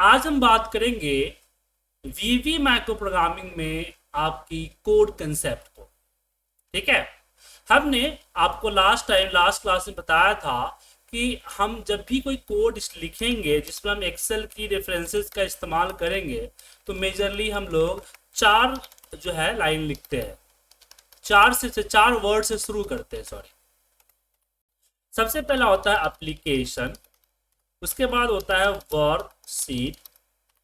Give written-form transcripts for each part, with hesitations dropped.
आज हम बात करेंगे वीवी माइक्रो प्रोग्रामिंग में आपकी कोड कंसेप्ट को। ठीक है, हमने आपको लास्ट क्लास में बताया था कि हम जब भी कोई कोड लिखेंगे जिसमें हम एक्सेल की रेफरेंसेस का इस्तेमाल करेंगे तो मेजरली हम लोग चार जो है लाइन लिखते हैं, चार वर्ड से शुरू करते हैं। सॉरी, सबसे पहला होता है एप्लीकेशन, उसके बाद होता है वर्कशीट,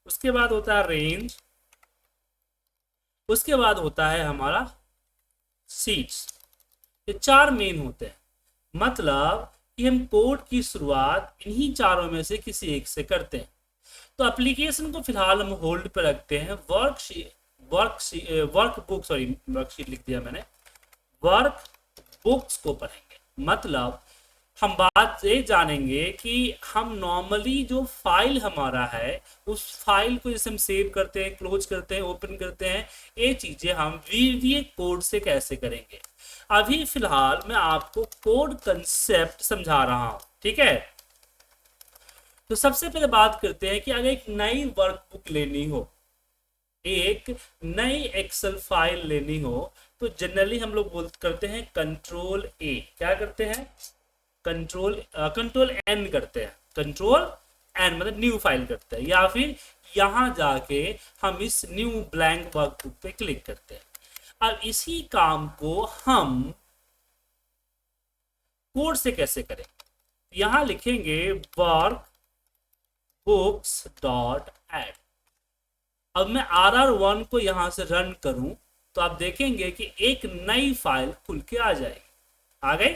उसके बाद होता है रेंज, उसके बाद होता है हमारा सीट्स। ये चार मेन होते हैं, मतलब कि हम कोड की शुरुआत इन्हीं चारों में से किसी एक से करते हैं। तो एप्लीकेशन को फिलहाल हम होल्ड पर रखते हैं। वर्कशीट लिख दिया मैंने, वर्क बुक्स को पढ़ेंगे। मतलब हम बात ये जानेंगे कि हम नॉर्मली जो फाइल हमारा है उस फाइल को जैसे हम सेव करते हैं, क्लोज करते हैं, ओपन करते हैं, ये चीजें हम वीवीए कोड से कैसे करेंगे। अभी फिलहाल मैं आपको कोड कंसेप्ट समझा रहा हूं। ठीक है, तो सबसे पहले बात करते हैं कि अगर एक नई वर्कबुक लेनी हो, एक नई एक्सेल फाइल लेनी हो, तो जनरली हम लोग करते हैं कंट्रोल ए। क्या करते हैं? कंट्रोल एन करते हैं। कंट्रोल एन मतलब न्यू फाइल करते हैं, या फिर यहां जाके हम इस न्यू ब्लैंक वर्कबुक पे क्लिक करते हैं। अब इसी काम को हम कोड से कैसे करें? यहां लिखेंगे वर्क बुक्स डॉट एड। अब मैं RR1 को यहां से रन करूं तो आप देखेंगे कि एक नई फाइल खुल के आ जाएगी। आ गई?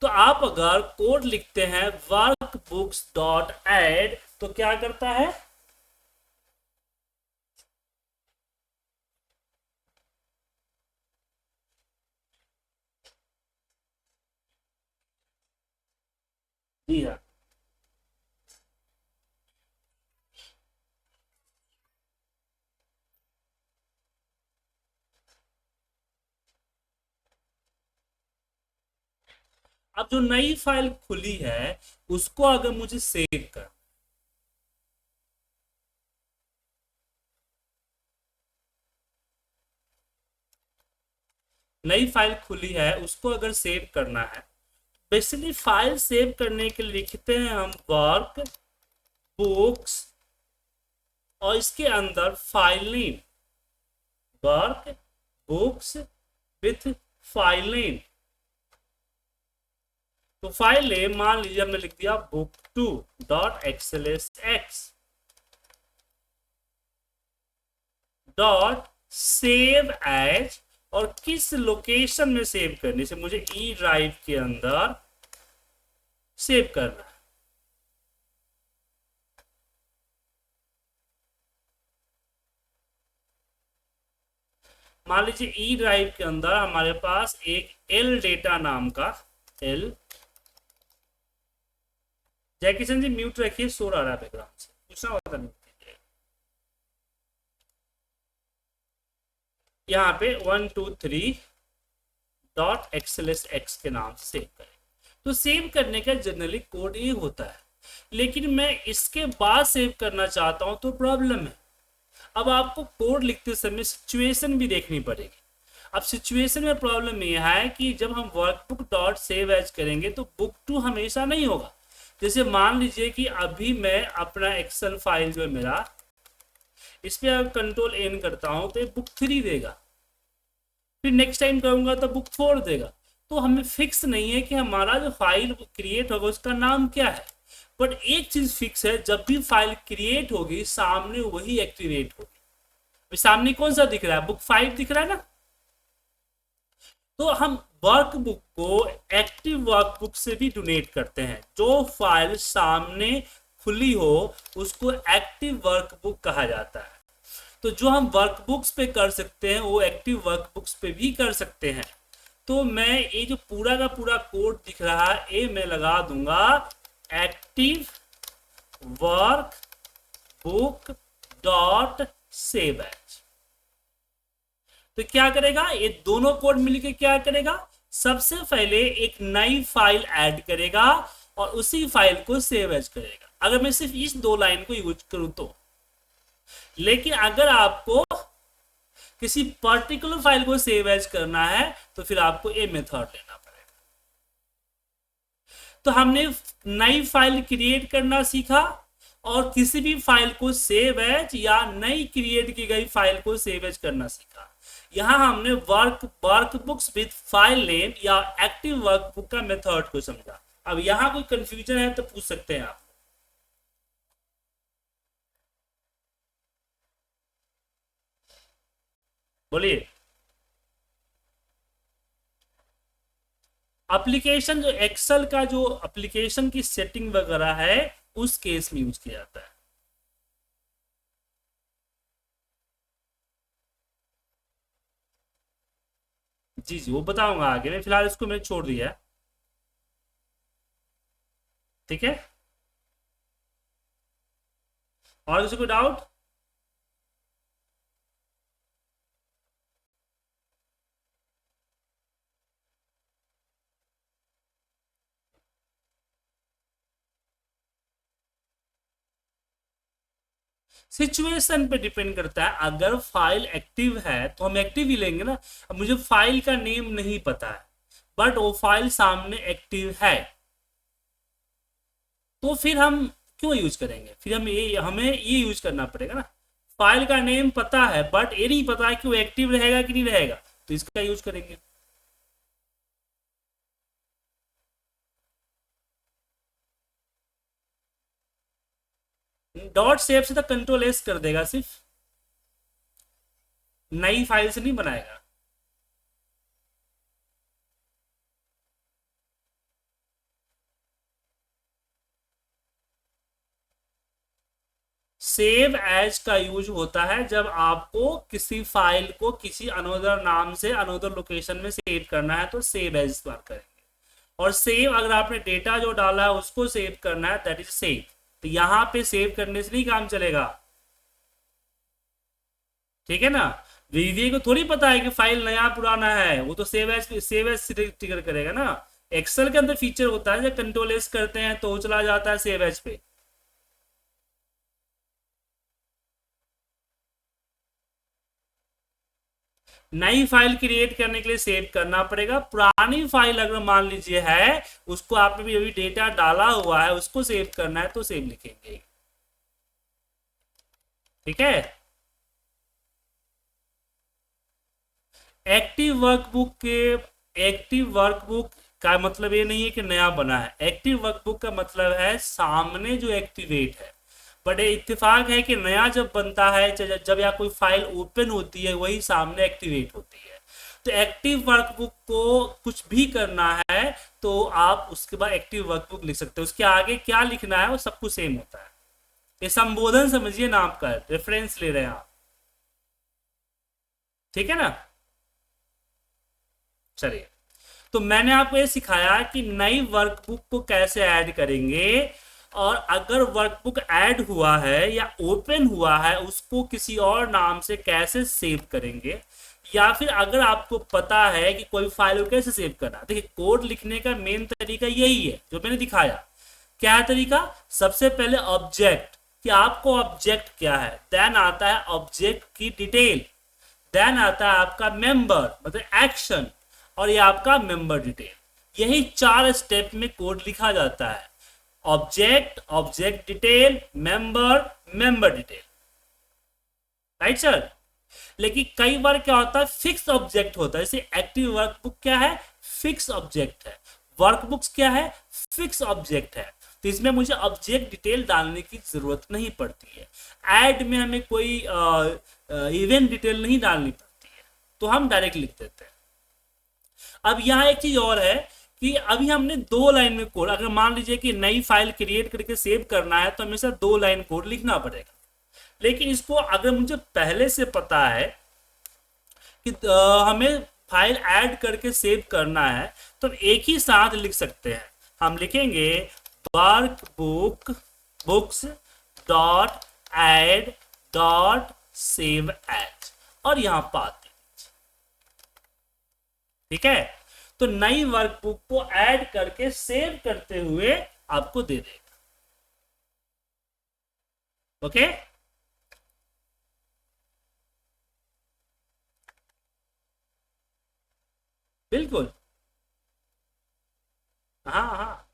तो आप अगर कोड लिखते हैं वर्क बुक्स डॉट एड तो क्या करता है? जी हाँ, अब जो नई फाइल खुली है उसको अगर मुझे सेव कर, नई फाइल खुली है उसको अगर सेव करना है, बेसिकली फाइल सेव करने के लिए लिखते हैं हम वर्क बुक्स और इसके अंदर file name, work books with file name. तो फाइल नेम मान लीजिए हमने लिख दिया book2 dot xlsx dot save as, और किस लोकेशन में सेव करने से मुझे ई ड्राइव के अंदर सेव करना है। मान लीजिए ई ड्राइव के अंदर हमारे पास एक एल डेटा नाम का, एल, जय किशन जी म्यूट रखिए, शोर आ रहा है बैकग्राउंड से, पूछना होता नहीं। यहाँ पे 123 डॉट एक्सएलएसएक्स के नाम से सेव करें। तो सेव करने का जनरली कोड ये होता है, लेकिन मैं इसके बाद सेव करना चाहता हूं तो प्रॉब्लम है। अब आपको कोड लिखते समय सिचुएशन भी देखनी पड़ेगी। अब सिचुएशन में प्रॉब्लम यह है कि जब हम वर्कबुक डॉट सेव एज करेंगे तो बुक2 हमेशा नहीं होगा। जैसे मान लीजिए कि अभी मैं अपना एक्सेल फाइल जो है मेरा, इस पे अगर कंट्रोल एन करता हूं तो ये बुक3 देगा, फिर नेक्स्ट टाइम करूंगा तो बुक4 देगा। तो हमें फिक्स नहीं है कि हमारा जो फाइल क्रिएट होगा उसका नाम क्या है। बट एक चीज फिक्स है, जब भी फाइल क्रिएट होगी सामने वही एक्टिवेट होगी। सामने कौन सा दिख रहा है? बुक5 दिख रहा है ना। तो हम वर्कबुक को एक्टिव वर्कबुक से भी डोनेट करते हैं। जो फाइल सामने खुली हो उसको एक्टिव वर्कबुक कहा जाता है। तो जो हम वर्कबुक्स पे कर सकते हैं वो एक्टिव वर्कबुक्स पे भी कर सकते हैं। तो मैं ये जो पूरा का पूरा कोड दिख रहा है ये मैं लगा दूंगा active work book dot save as. तो क्या करेगा? ये दोनों कोड मिलकर क्या करेगा? सबसे पहले एक नई फाइल ऐड करेगा और उसी फाइल को सेव एज करेगा। अगर मैं सिर्फ इस 2 लाइन को यूज करूं तो। लेकिन अगर आपको किसी पर्टिकुलर फाइल को सेव एज करना है तो फिर आपको ये मेथड लेना पड़ेगा। तो हमने नई फाइल क्रिएट करना सीखा और किसी भी फाइल को सेव एज या नई क्रिएट की गई फाइल को सेव एज करना सीखा। यहां हमने वर्कबुक्स विद फाइल नेम या एक्टिव वर्कबुक का मेथड को समझा। अब यहां कोई कंफ्यूजन है तो पूछ सकते हैं आप। बोलिए। एप्लीकेशन जो एक्सेल का जो एप्लीकेशन की सेटिंग वगैरह है उस केस में यूज किया जाता है। जी जी वो बताऊंगा आगे, मैं फिलहाल इसको मैंने छोड़ दिया है। ठीक है, और किसी को डाउट? सिचुएशन पे डिपेंड करता है। अगर फाइल एक्टिव है तो हम एक्टिव ही लेंगे ना। अब मुझे फाइल का नेम नहीं पता है बट वो फाइल सामने एक्टिव है तो फिर हम क्यों यूज करेंगे? फिर हमें ये यूज करना पड़ेगा ना। फाइल का नेम पता है बट ये नहीं पता है कि वो एक्टिव रहेगा कि नहीं रहेगा, तो इसका यूज करेंगे। डॉट सेव से तो कंट्रोल एस कर देगा, सिर्फ नई फाइल से नहीं बनाएगा। सेव एज का यूज होता है जब आपको किसी फाइल को किसी अनोदर नाम से अनोदर लोकेशन में सेव करना है तो सेव एज इस्तेमाल करेंगे। और सेव अगर आपने डेटा जो डाला है उसको सेव करना है, दैट इज सेव। तो यहां पे सेव करने से नहीं काम चलेगा, ठीक है ना। वीवीए को थोड़ी पता है कि फाइल नया पुराना है, वो तो सेव एज ट्रिगर करेगा ना। एक्सेल के अंदर फीचर होता है जब कंट्रोल एस करते हैं तो चला जाता है सेव एज पे। नई फाइल क्रिएट करने के लिए सेव करना पड़ेगा। पुरानी फाइल अगर मान लीजिए है, उसको आपने भी अभी डेटा डाला हुआ है, उसको सेव करना है तो सेव लिखेंगे, ठीक है। एक्टिव वर्कबुक का मतलब ये नहीं है कि नया बना है। एक्टिव वर्कबुक का मतलब है सामने जो एक्टिवेट है। बट इत्तेफाक है कि नया जब बनता है, जब या कोई फाइल ओपन होती है, वही सामने एक्टिवेट होती है। तो एक्टिव वर्कबुक को कुछ भी करना है तो आप उसके बाद एक्टिव वर्कबुक लिख सकते हो। उसके आगे क्या लिखना है वो सब कुछ सेम होता है। ये संबोधन समझिए ना, आपका रेफरेंस ले रहे हैं आप, ठीक है ना। चलिए, तो मैंने आपको ये सिखाया कि नई वर्कबुक को कैसे ऐड करेंगे, और अगर वर्कबुक ऐड हुआ है या ओपन हुआ है उसको किसी और नाम से कैसे सेव करेंगे, या फिर अगर आपको पता है कि कोई फाइल को कैसे सेव करना। देखिए, कोड लिखने का मेन तरीका यही है जो मैंने दिखाया। क्या है तरीका? सबसे पहले ऑब्जेक्ट, कि आपको ऑब्जेक्ट क्या है, देन आता है ऑब्जेक्ट की डिटेल, देन आता है आपका मेंबर मतलब एक्शन, और ये आपका मेंबर डिटेल। यही 4 स्टेप में कोड लिखा जाता है। Object, object detail, member, member detail, right sir. लेकिन कई बार क्या होता है, फिक्स ऑब्जेक्ट होता है। जैसे एक्टिव वर्कबुक क्या है, फिक्स ऑब्जेक्ट है। वर्कबुक्स क्या है, फिक्स ऑब्जेक्ट है। तो इसमें मुझे ऑब्जेक्ट डिटेल डालने की जरूरत नहीं पड़ती है। ऐड में हमें कोई इवेंट डिटेल नहीं डालनी पड़ती है, तो हम डायरेक्ट लिख देते हैं। अब यहाँ एक चीज और है कि अभी हमने 2 लाइन में कोड, अगर मान लीजिए कि नई फाइल क्रिएट करके सेव करना है तो हमेशा 2 लाइन कोड लिखना पड़ेगा। लेकिन इसको अगर मुझे पहले से पता है कि हमें फाइल ऐड करके सेव करना है तो हम एक ही साथ लिख सकते हैं। हम लिखेंगे workbook books dot add dot save as, और यहां पाथ, ठीक है। तो नई वर्कबुक को ऐड करके सेव करते हुए आपको दे देगा। ओके, बिल्कुल, हाँ हाँ,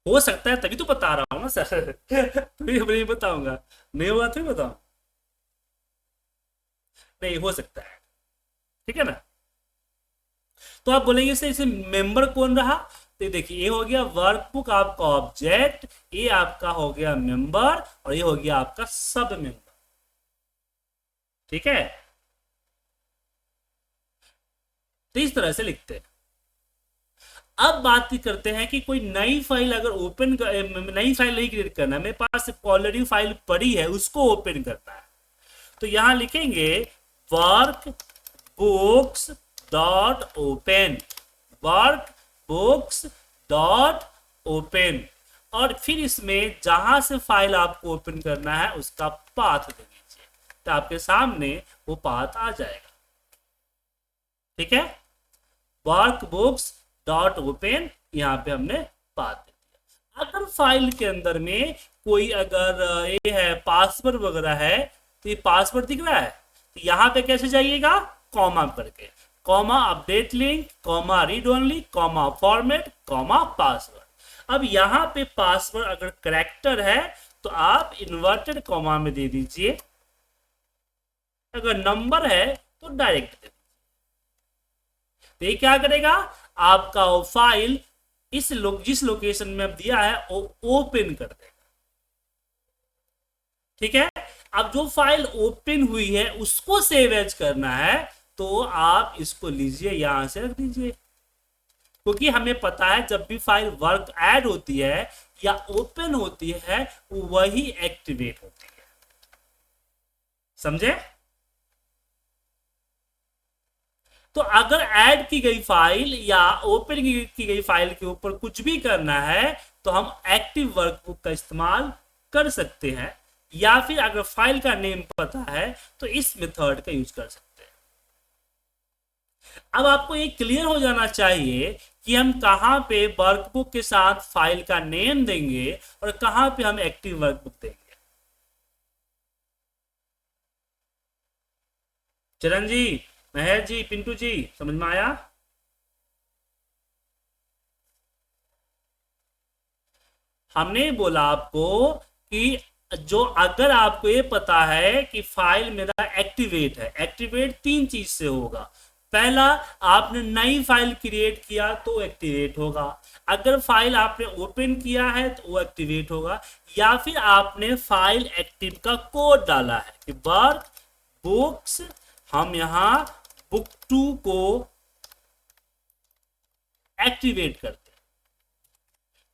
हो सकता है, तभी तो बता रहा हूँ ना सर। तभी नहीं बताऊंगा, नहीं होगा तो बताऊँ, नहीं हो सकता है, ठीक है ना। तो आप बोलेंगे इसे इसे मेंबर कौन रहा, तो देखिए ये हो गया वर्कबुक आपका ऑब्जेक्ट, ये आपका हो गया मेंबर, और ये हो गया आपका सब मेंबर, ठीक है। तो इस तरह से लिखते हैं। अब बात करते हैं कि कोई नई फाइल अगर ओपन नई फाइल नहीं क्रिएट करना है, मेरे पास ऑलरेडी फाइल पड़ी है, उसको ओपन करना है, तो यहां लिखेंगे work books dot open, work books dot open, और फिर इसमें जहां से फाइल आपको ओपन करना है उसका पाथ दे दीजिए, तो आपके सामने वो पाथ आ जाएगा, ठीक है। वर्क बुक्स डॉट ओपन, यहाँ पे हमने पाथ दे दिया। अगर फाइल के अंदर में कोई अगर ये है पासवर्ड वगैरह है, तो ये पासवर्ड दिख रहा है, तो यहाँ पे कैसे जाइएगा, कॉमा करके, comma update link, comma read only, comma format, comma password. अब यहाँ पे पासवर्ड अगर करेक्टर है तो आप इन्वर्टेड कॉमा में दे दीजिए, अगर नंबर है तो डायरेक्ट दे दीजिए। तो ये क्या करेगा, आपका वो फाइल जिस लोकेशन में अब दिया है वो ओपन कर देगा, ठीक है। अब जो फाइल ओपन हुई है उसको सेव एज करना है, तो आप इसको लीजिए यहां से रख दीजिए, क्योंकि हमें पता है जब भी फाइल वर्क ऐड होती है या ओपन होती है वही एक्टिवेट होती है, समझे। तो अगर ऐड की गई फाइल या ओपन की गई फाइल के ऊपर कुछ भी करना है तो हम एक्टिव वर्कबुक का इस्तेमाल कर सकते हैं, या फिर अगर फाइल का नेम पता है तो इस मेथड का यूज कर सकते हैं। अब आपको ये क्लियर हो जाना चाहिए कि हम कहां पे वर्कबुक के साथ फाइल का नेम देंगे और कहां पे हम एक्टिव वर्कबुक देंगे। चरण जी, महेश जी, पिंटू जी, समझ में आया। हमने बोला आपको कि जो अगर आपको ये पता है कि फाइल मेरा एक्टिवेट है, एक्टिवेट तीन चीज से होगा। पहला, आपने नई फाइल क्रिएट किया तो एक्टिवेट होगा, अगर फाइल आपने ओपन किया है तो वो एक्टिवेट होगा, या फिर आपने फाइल एक्टिव का कोड डाला है कि वर्क बुक्स, हम यहां बुक 2 को एक्टिवेट करते हैं,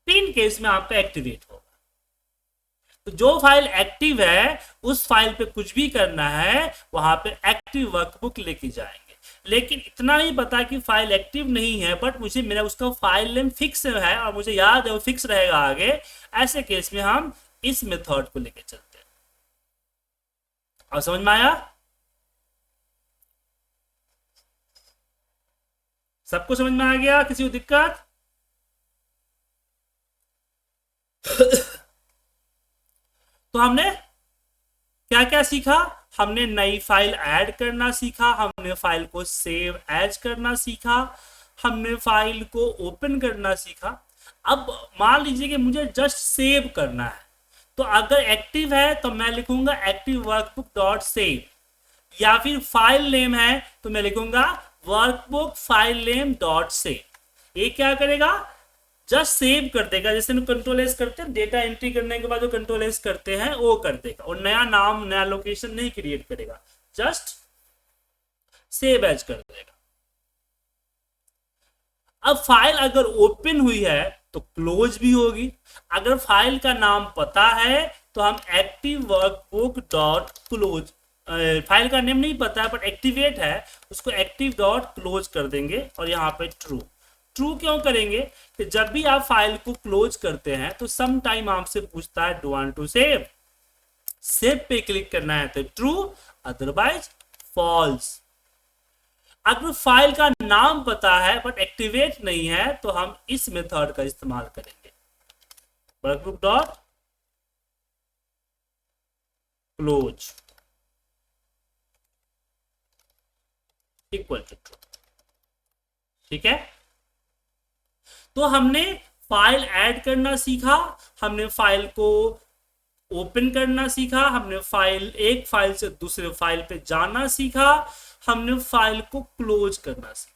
तीन केस में आपका एक्टिवेट होगा। तो जो फाइल एक्टिव है उस फाइल पे कुछ भी करना है वहां पे एक्टिव वर्कबुक लेके जाएंगे। लेकिन इतना नहीं पता कि फाइल एक्टिव नहीं है बट मुझे मेरा उसका फाइल नेम फिक्स है और मुझे याद है वो फिक्स रहेगा आगे, ऐसे केस में हम इस मेथड को लेके चलते हैं। और समझ में आया, सबको समझ में आ गया, किसी को दिक्कत। तो हमने क्या क्या सीखा, हमने नई फाइल ऐड करना सीखा, हमने फाइल को सेव एज करना सीखा, हमने फाइल को ओपन करना सीखा। अब मान लीजिए कि मुझे जस्ट सेव करना है, तो अगर एक्टिव है तो मैं लिखूंगा एक्टिव वर्कबुक डॉट सेव, या फिर फाइल नेम है तो मैं लिखूंगा workbook file name dot save. ये क्या करेगा, जस्ट सेव कर देगा, जैसे हम कंट्रोल एस करते हैं, डेटा एंट्री करने के बाद जो कंट्रोल एस करते हैं वो कर देगा, और नया नाम नया लोकेशन नहीं क्रिएट करेगा, जस्ट सेव एज कर देगा। अब फाइल अगर ओपन हुई है तो क्लोज भी होगी, अगर फाइल का नाम पता है तो हम active workbook dot close, file का नेम नहीं पता है बट एक्टिवेट है, उसको एक्टिव डॉट क्लोज कर देंगे, और यहाँ पे ट्रू। ट्रू क्यों करेंगे कि जब भी आप फाइल को क्लोज करते हैं तो सम टाइम आपसे पूछता है do want to save, save पे क्लिक करना है तो ट्रू, अदरवाइज फॉल्स। अगर फाइल का नाम पता है बट एक्टिवेट नहीं है तो हम इस मेथड का इस्तेमाल करेंगे, workbook dot close equal to true. ठीक है, तो हमने फाइल ऐड करना सीखा, हमने फाइल को ओपन करना सीखा, हमने फाइल एक फाइल से दूसरे फाइल पे जाना सीखा, हमने फाइल को क्लोज करना सीखा।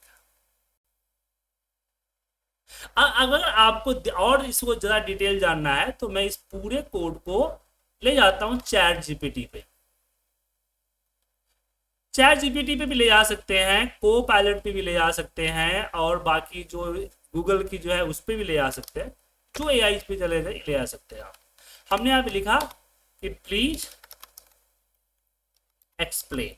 अगर आपको और इसको ज्यादा डिटेल जानना है तो मैं इस पूरे कोड को ले जाता हूं चैट जीपीटी पे। चैट जीपीटी पे भी ले जा सकते हैं, को पायलट पे भी ले जा सकते हैं, और बाकी जो गूगल की जो है उस पर भी ले जा सकते हैं, जो एआई पे चले ले जा सकते हैं आप। हमने यहाँ पे लिखा कि प्लीज एक्सप्लेन।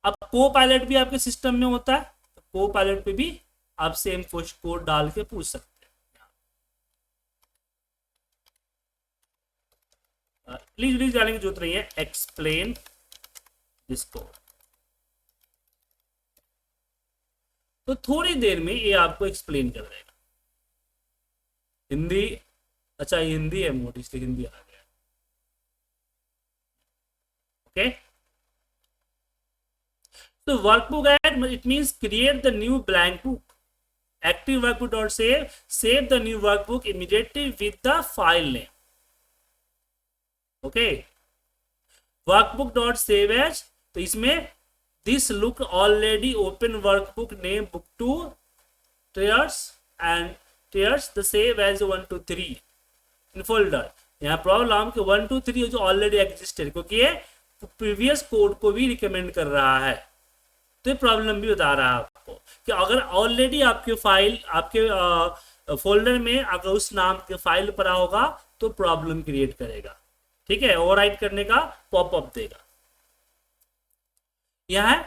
अब को पायलट भी आपके सिस्टम में होता है, तो को पायलट पे भी आप सेम कोड डाल के पूछ सकते हैं। प्लीज डालने की जरूरत नहीं है, एक्सप्लेन दिस कोड। तो थोड़ी देर में ये आपको एक्सप्लेन कर देगा। हिंदी, अच्छा ये हिंदी है मोड, इसलिए हिंदी आ गया। ओके, तो workbook add it means create the new blank book. Active workbook dot save the new workbook immediately with the file name. Okay, workbook dot save as, तो इसमें this look already open workbook name book two tears and tears the save as 1 2 3 in folder. यहाँ problem कि 1 2 3 जो already existed, क्योंकि ये previous code को भी recommend कर रहा है, तो ये प्रॉब्लम भी बता रहा है आपको कि अगर ऑलरेडी आपके फाइल आपके फोल्डर में अगर उस नाम के फाइल पड़ा होगा तो प्रॉब्लम क्रिएट करेगा। ठीक है, ओवरराइट करने का पॉपअप देगा। यह है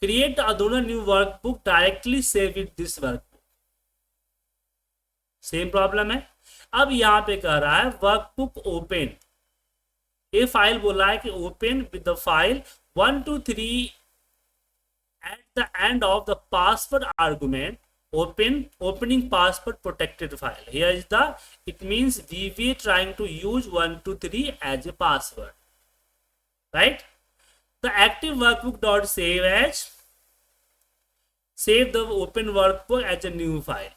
create other new workbook directly save with this workbook. Same problem है। अब यहां पे कह रहा है वर्कबुक ओपन, ये फाइल बोला है कि open with the file 1 2 3 at the end of the password argument opening password protected file. Here is the, it means we were trying to use 1 2 3 as a password, right? The active workbook dot save as, save the open workbook as a new file.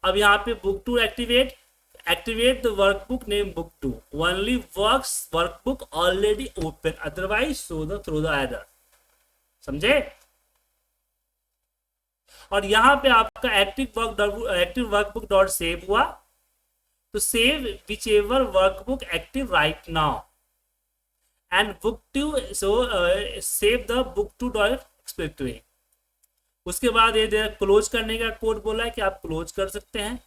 अब यहाँ पे book 2 activate the workbook name book 2 only works workbook already open, otherwise throw the error। समझे? और यहां पे आपका active workbook dot save हुआ, तो save whichever workbook active right now and book two, so save the book two dot एक्सपेक्टिव। उसके बाद ये क्लोज करने का कोड बोला है कि आप क्लोज कर सकते हैं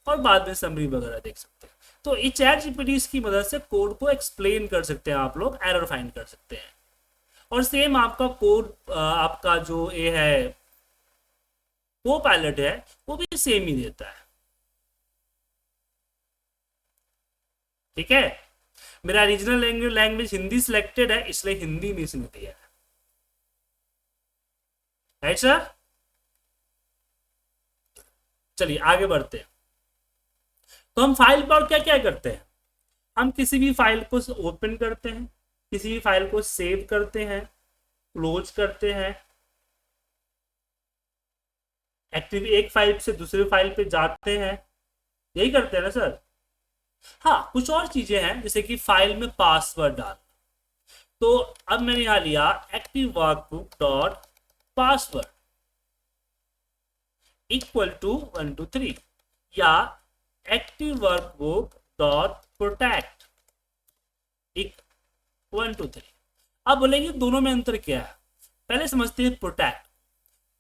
और बाद में समरी वगैरह देख सकते हैं। तो इस चैट जीपीटी की मदद से कोड को एक्सप्लेन कर सकते हैं आप लोग, एरर फाइंड कर सकते हैं। और सेम आपका कोड आपका जो ये है को पायलट है वो भी सेम ही देता है। ठीक है, मेरा रीजनल लैंग्वेज हिंदी सिलेक्टेड है, इसलिए हिंदी में इसने दिया है। राइट सर, चलिए आगे बढ़ते हैं। तो हम फाइल पर क्या क्या करते हैं, हम किसी भी फाइल को ओपन करते हैं, किसी भी फाइल को सेव करते हैं, क्लोज करते हैं, एक्टिव एक फाइल से दूसरे फाइल पे जाते हैं, यही करते हैं ना सर। हाँ, कुछ और चीजें हैं जैसे कि फाइल में पासवर्ड डालना। तो अब मैंने यहां लिया active workbook dot password equal to 1 2 3 या एक्टिव वर्कबुक डॉट प्रोटेक्ट 1 2 3। अब बोलेंगे दोनों में अंतर क्या है, पहले समझते हैं प्रोटेक्ट।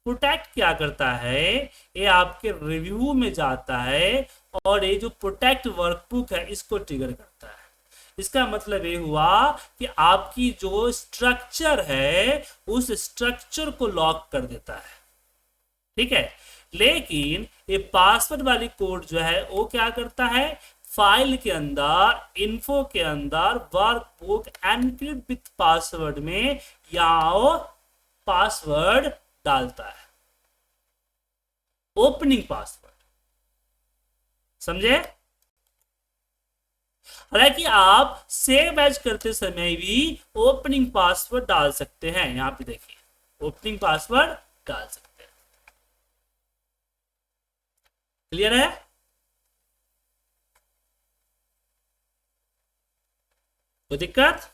प्रोटेक्ट क्या करता है, ये आपके रिव्यू में जाता है और ये जो प्रोटेक्ट वर्कबुक है इसको ट्रिगर करता है। इसका मतलब ये हुआ कि आपकी जो स्ट्रक्चर है उस स्ट्रक्चर को लॉक कर देता है। ठीक है, लेकिन ये पासवर्ड वाली कोड जो है वो क्या करता है, फाइल के अंदर इन्फो के अंदर वर्कबुक एनक्रिप्ट विथ पासवर्ड में या पासवर्ड डालता है, ओपनिंग पासवर्ड। समझे? हालांकि आप सेव एज करते समय भी ओपनिंग पासवर्ड डाल सकते हैं, यहां पे देखिए ओपनिंग पासवर्ड डाल सकते हैं। क्लियर है? कोई दिक्कत?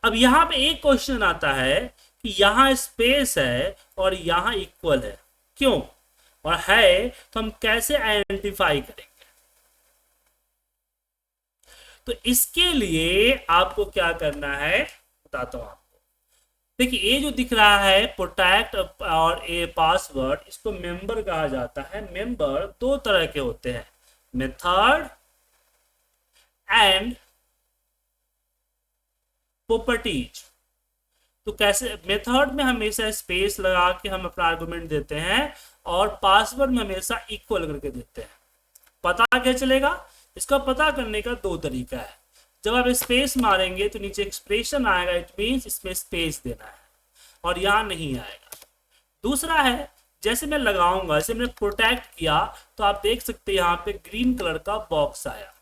अब यहां पे एक क्वेश्चन आता है कि यहां स्पेस है और यहां इक्वल है, क्यों और है तो हम कैसे आइडेंटिफाई करेंगे? तो इसके लिए आपको क्या करना है बताता हूं आपको। देखिए ये जो दिख रहा है प्रोटेक्ट और ए पासवर्ड, इसको मेंबर कहा जाता है। मेंबर दो तरह के होते हैं, मेथड एंड प्रॉपर्टीज। तो कैसे, मेथड में हमेशा स्पेस लगा के हम अपना आर्गुमेंट देते हैं और पासवर्ड में हमेशा इक्वल करके देते हैं। पता क्या चलेगा? इसका पता करने का दो तरीका है। जब आप स्पेस मारेंगे तो नीचे एक्सप्रेशन आएगा, इट मींस इसमें स्पेस देना है, और यहां नहीं आएगा। दूसरा है, जैसे मैं लगाऊंगा, जैसे मैंने प्रोटेक्ट किया तो आप देख सकते हैं यहाँ पे ग्रीन कलर का बॉक्स आया।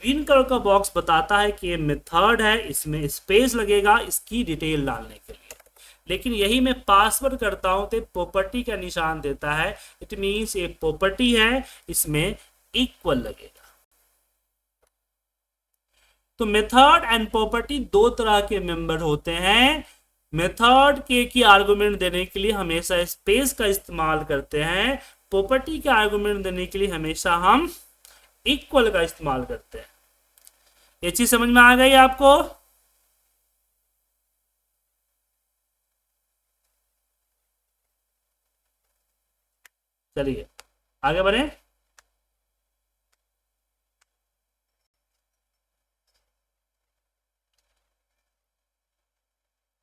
ग्रीन कलर का बॉक्स बताता है कि ये मेथड है, इसमें स्पेस लगेगा इसकी डिटेल डालने के लिए। लेकिन यही मैं पासवर्ड करता हूं तो प्रॉपर्टी का निशान देता है, इट मींस ये प्रॉपर्टी है, इसमें इक्वल लगेगा। तो मेथड एंड प्रॉपर्टी दो तरह के मेंबर होते हैं। मेथड के की आर्गुमेंट देने के लिए हमेशा स्पेस का इस्तेमाल करते हैं, प्रॉपर्टी के आर्गुमेंट देने के लिए हमेशा हम इक्वल का इस्तेमाल करते हैं। ये चीज समझ में आ गई आपको? चलिए आगे बढ़े।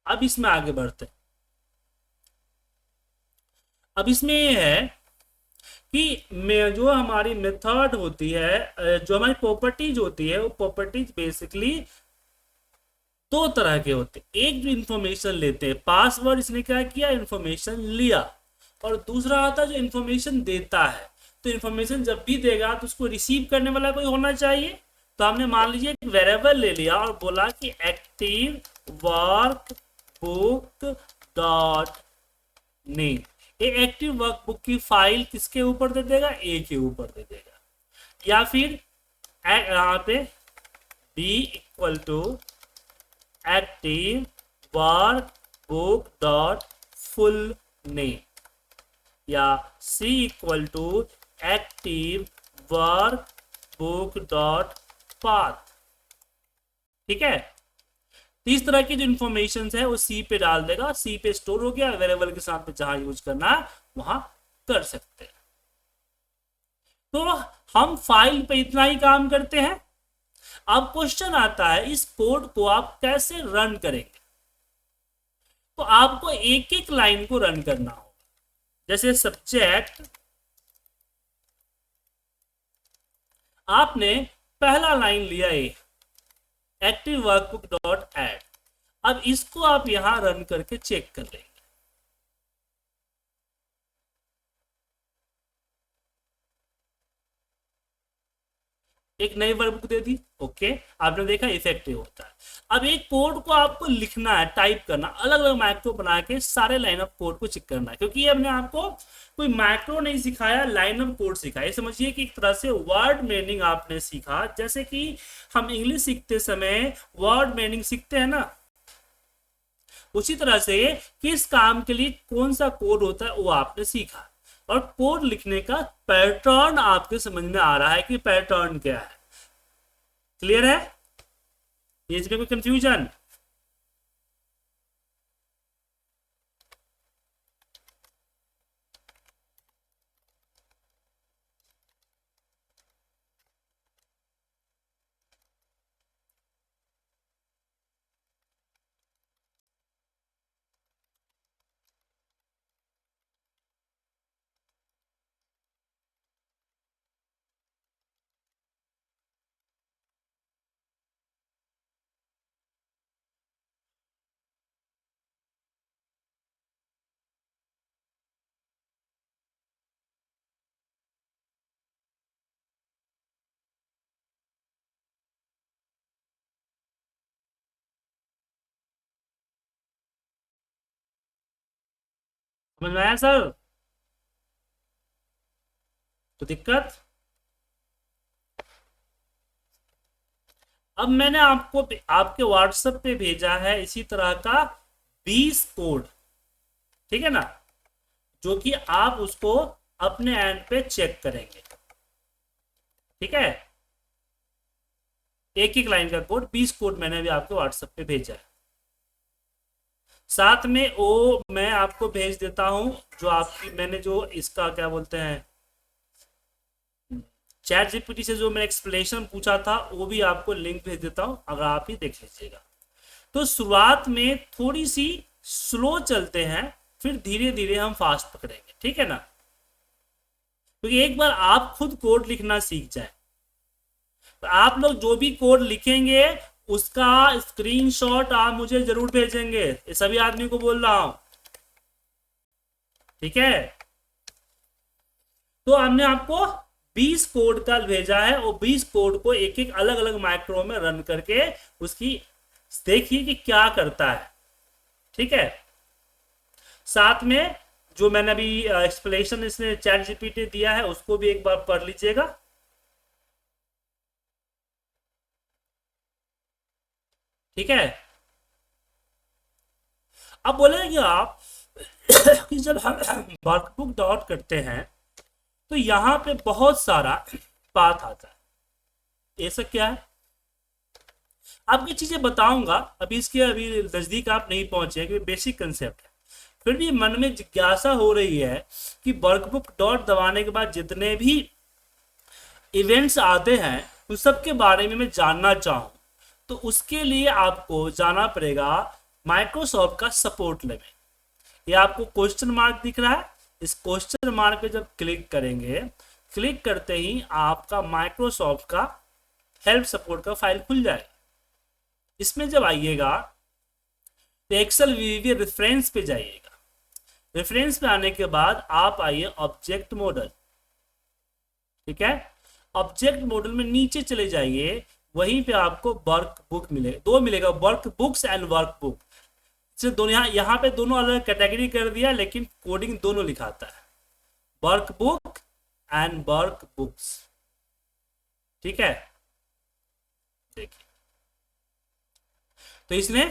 अब इसमें आगे बढ़ते हैं। अब इसमें ये है कि जो हमारी मेथड होती है, जो हमारी प्रॉपर्टीज होती है, वो प्रॉपर्टीज बेसिकली दो तरह के होते हैं। एक जो इंफॉर्मेशन लेते हैं, पासवर्ड इसने क्या किया, इंफॉर्मेशन लिया, और दूसरा आता है जो इंफॉर्मेशन देता है। तो इंफॉर्मेशन जब भी देगा तो उसको रिसीव करने वाला कोई होना चाहिए। तो हमने मान लीजिए एक वेरिएबल ले लिया और बोला कि active work book dot name. ये एक्टिव वर्कबुक की फाइल किसके ऊपर दे देगा, ए के ऊपर दे देगा। या फिर यहाँ पे B equal to active work book dot full name, या C equal to active work book dot path. ठीक है, तो इस तरह की जो इंफॉर्मेशन है वो सी पे डाल देगा, सी पे स्टोर हो गया, वेरिएबल के साथ में जहां यूज करना है वहां कर सकते हैं। तो हम फाइल पे इतना ही काम करते हैं। अब क्वेश्चन आता है इस कोड को आप कैसे रन करेंगे। तो आपको एक एक लाइन को रन करना होगा। जैसे सब्जेक्ट, आपने पहला लाइन लिया ए, एक्टिव वर्कबुक डॉट एड। अब इसको आप यहां रन करके चेक कर लेंगे। एक नई वर्कबुक दे दी, ओके, आपने देखा इफेक्टिव होता है। अब एक कोड को आपको लिखना है, टाइप करना, अलग अलग मैक्रो बना के सारे लाइन ऑफ कोड को चेक करना है, क्योंकि ये हमने आपको कोई मैक्रो नहीं सिखाया, लाइन ऑफ कोड सिखाया। समझिए कि एक तरह से वर्ड मीनिंग आपने सीखा, जैसे कि हम इंग्लिश सीखते समय वर्ड मीनिंग सीखते हैं ना, उसी तरह से किस काम के लिए कौन सा कोड होता है वो आपने सीखा। और कोड लिखने का पैटर्न आपके समझ में आ रहा है कि पैटर्न क्या है। क्लियर है? ये इसमें कोई कंफ्यूजन? समझ में आया सर? तो दिक्कत, अब मैंने आपको आपके व्हाट्सएप पे भेजा है इसी तरह का 20 कोड, ठीक है ना, जो कि आप उसको अपने एंड पे चेक करेंगे, ठीक है। एक एक लाइन का कोड, 20 कोड मैंने अभी आपके व्हाट्सएप पे भेजा है। साथ में वो मैं आपको भेज देता हूं जो आपकी मैंने जो इसका क्या बोलते हैं चैट जीपीटी से जो मैंने एक्सप्लेनेशन पूछा था, वो भी आपको लिंक भेज देता हूं, अगर आप ही देख लीजिएगा। तो शुरुआत में थोड़ी सी स्लो चलते हैं, फिर धीरे धीरे हम फास्ट पकड़ेंगे, ठीक है ना। क्योंकि एक बार आप खुद कोड लिखना सीख जाए, तो आप लोग जो भी कोड लिखेंगे उसका स्क्रीनशॉट आप मुझे जरूर भेजेंगे, ये सभी आदमी को बोल रहा हूं, ठीक है। तो हमने आपको 20 कोड का भेजा है, और 20 कोड को एक एक अलग अलग माइक्रो में रन करके उसकी देखिए कि क्या करता है, ठीक है। साथ में जो मैंने अभी एक्सप्लेनेशन इसने चैट जीपीटी दिया है उसको भी एक बार पढ़ लीजिएगा, ठीक है। अब बोलेंगे आप कि जब हम वर्कबुक डॉट करते हैं तो यहां पे बहुत सारा पाथ आता है, ऐसा क्या है आपकी चीजें बताऊंगा, अभी इसके अभी नजदीक आप नहीं पहुंचे क्योंकि बेसिक कंसेप्ट है। फिर भी मन में जिज्ञासा हो रही है कि वर्कबुक डॉट दबाने के बाद जितने भी इवेंट्स आते हैं उन सब के बारे में मैं जानना चाहूँ, तो उसके लिए आपको जाना पड़ेगा माइक्रोसॉफ्ट का सपोर्ट लेवल। ये आपको क्वेश्चन मार्क दिख रहा है, इस क्वेश्चन मार्क पे जब क्लिक करेंगे, क्लिक करते ही आपका माइक्रोसॉफ्ट का हेल्प सपोर्ट का फाइल खुल जाएगा। इसमें जब आइएगा तो एक्सेल वीवी रेफरेंस पे जाइएगा, रेफरेंस पे आने के बाद आप आइए ऑब्जेक्ट मॉडल, ठीक है। ऑब्जेक्ट मॉडल में नीचे चले जाइए, वहीं पे आपको वर्क बुक मिलेगा, दो मिलेगा, work books and work book. दोनों यहाँ पे दोनों अलग कैटेगरी कर दिया, लेकिन कोडिंग दोनों लिखाता है, work book and work books, ठीक है। देखिए तो इसने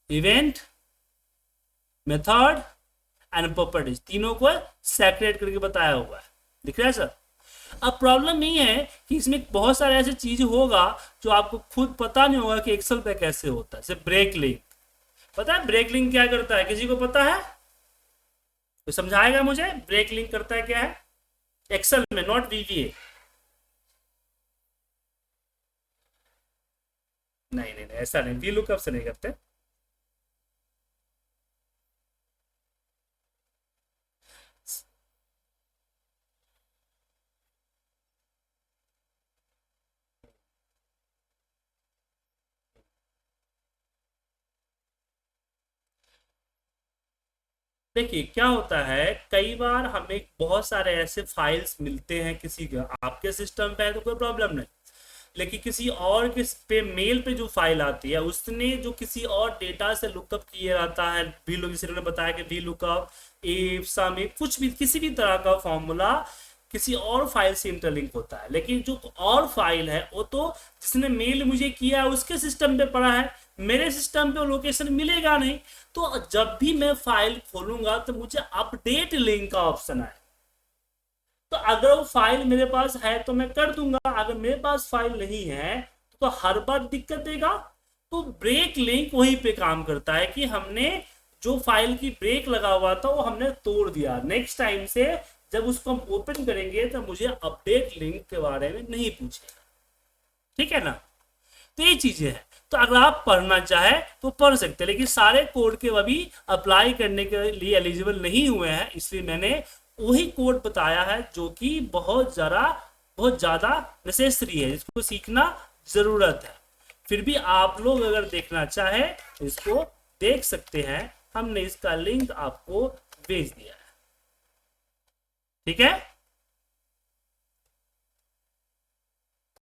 इवेंट, मेथड एंड प्रॉपर्टीज तीनों को सेपरेट करके बताया हुआ है, दिख रहा है सर। अब प्रॉब्लम नहीं है कि इसमें बहुत सारे ऐसे चीज होगा जो आपको खुद पता नहीं होगा कि एक्सेल पे कैसे होता है। जैसे ब्रेक लिंक, पता है ब्रेक लिंक क्या करता है, किसी को पता है? तो समझाएगा मुझे ब्रेक लिंक करता है क्या है एक्सेल में, नॉट वीवीए। नहीं नहीं नहीं, ऐसा नहीं, वी लुकअप से नहीं करते। देखिए क्या होता है, कई बार हमें बहुत सारे ऐसे फाइल्स मिलते हैं, किसी के आपके सिस्टम पे है तो कोई प्रॉब्लम नहीं, लेकिन किसी और के पे मेल पे जो फाइल आती है उसने जो किसी और डेटा से लुकअप किया रहता है, वी लुक, जैसे उन्होंने बताया कि वी लुकअप, इफ, सम, कुछ भी किसी भी तरह का फॉर्मूला किसी और फाइल से इंटरलिंक होता है, लेकिन जो और फाइल है वो तो जिसने मेल मुझे किया है उसके सिस्टम पे पड़ा है, मेरे सिस्टम पे लोकेशन मिलेगा नहीं। तो जब भी मैं फाइल खोलूंगा तो मुझे अपडेट लिंक का ऑप्शन है, तो अगर वो फाइल मेरे पास है तो मैं कर दूंगा, अगर मेरे पास फाइल नहीं है तो हर बार दिक्कत देगा। तो ब्रेक लिंक वहीं पे काम करता है कि हमने जो फाइल की ब्रेक लगा हुआ था वो हमने तोड़ दिया, नेक्स्ट टाइम से जब उसको हम ओपन करेंगे तो मुझे अपडेट लिंक के बारे में नहीं पूछेगा, ठीक है ना। तो ये चीजें हैं, तो अगर आप पढ़ना चाहे तो पढ़ सकते हैं, लेकिन सारे कोड के अभी अप्लाई करने के लिए एलिजिबल नहीं हुए हैं, इसलिए मैंने वही कोड बताया है जो कि बहुत ज्यादा नेसेसरी है, इसको सीखना जरूरत है। फिर भी आप लोग अगर देखना चाहे इसको देख सकते हैं, हमने इसका लिंक आपको भेज दिया है, ठीक है।